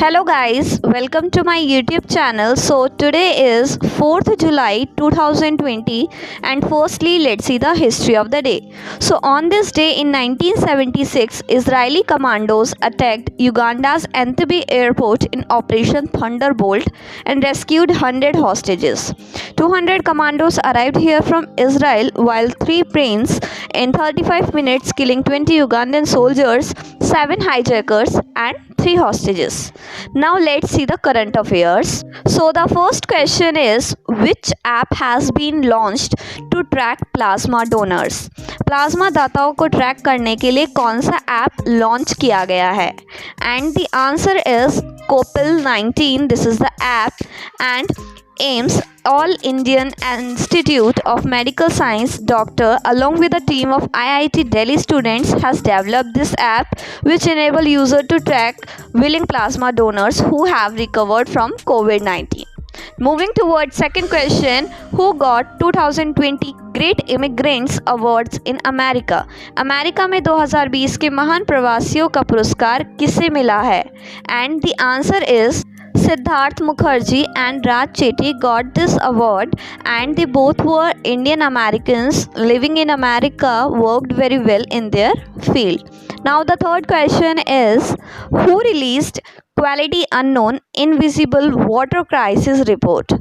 Hello guys, welcome to my YouTube channel. So today is 4th July 2020 and firstly let's see the history of the day. So on this day in 1976, Israeli commandos attacked Uganda's Entebbe airport in Operation Thunderbolt and rescued 100 hostages. 200 commandos arrived here from Israel while 3 planes in 35 minutes killing 20 Ugandan soldiers, 7 hijackers and 3 hostages. Now let's see the current affairs. So the first question is, which app has been launched to track plasma donors? Plasma दाताओं को track करने के लिए कौन सा app launch किया गया है? एंड द आंसर इज कोपिल 19. This is the app and AIIMS, All Indian Institute of Medical Science doctor along with a team of IIT Delhi students has developed this app which enable user to track willing plasma donors who have recovered from COVID-19. Moving towards second question, who got 2020 Great Immigrants Awards in America? America में 2020 के महान प्रवासियों का पुरस्कार किसे मिला है? And the answer is Siddharth Mukherjee and Raj Chetty got this award, and they both were Indian Americans living in America, worked very well in their field. Now the third question is, who released Quality Unknown Invisible Water Crisis Report?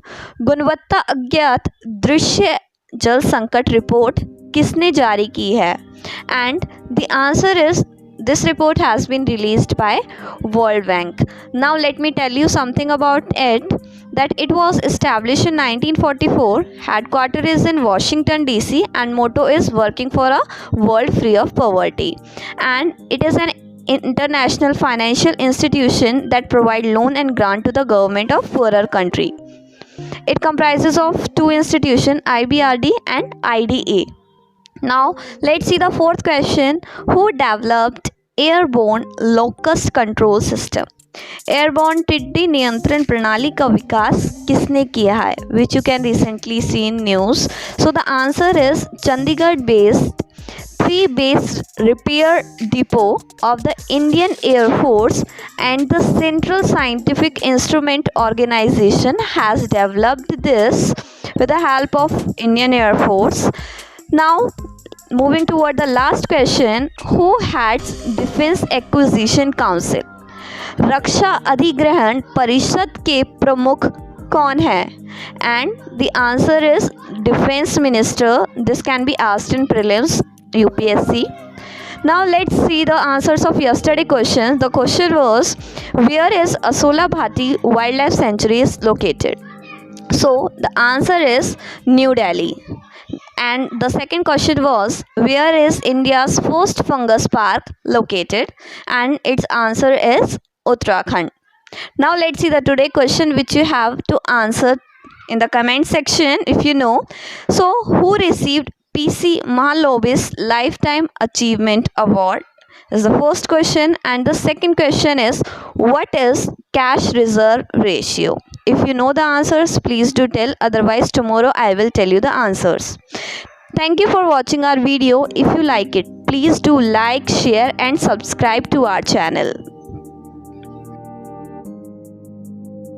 गुणवत्ता अज्ञात दृश्य जल संकट report किसने जारी की है? And the answer is this report has been released by World Bank. Now let me tell you something about it, that it was established in 1944, headquarters is in Washington DC and motto is working for a world free of poverty, and it is an international financial institution that provide loan and grant to the government of poorer country. It comprises of two institutions, IBRD and IDA. Now let's see the fourth question, who developed airborne locust control system? Airborne टिड्डी नियंत्रण प्रणाली का विकास किसने किया है? Which you can recently see in news. So the answer is Chandigarh based 3 base repair depot of the Indian Air Force and the Central Scientific Instrument Organization has developed this with the help of Indian Air Force. Now moving toward the last question, who heads Defense Acquisition Council? रक्षा अधिग्रहण परिषद के प्रमुख कौन है? And the answer is Defense Minister. This can be asked in prelims UPSC. Now let's see the answers of yesterday questions. The question was, where is Asola Bhati Wildlife Sanctuary is located? So the answer is New Delhi. And the second question was, where is India's first fungus park located? And its answer is Uttarakhand. Now let's see the today question which you have to answer in the comment section if you know. So who received PC Mahalanobis Lifetime Achievement Award? Is the first question, and the second question is, what is cash reserve ratio? If you know the answers, please do tell, otherwise tomorrow I will tell you the answers. Thank you for watching our video. If you like it, please do like, share and subscribe to our channel.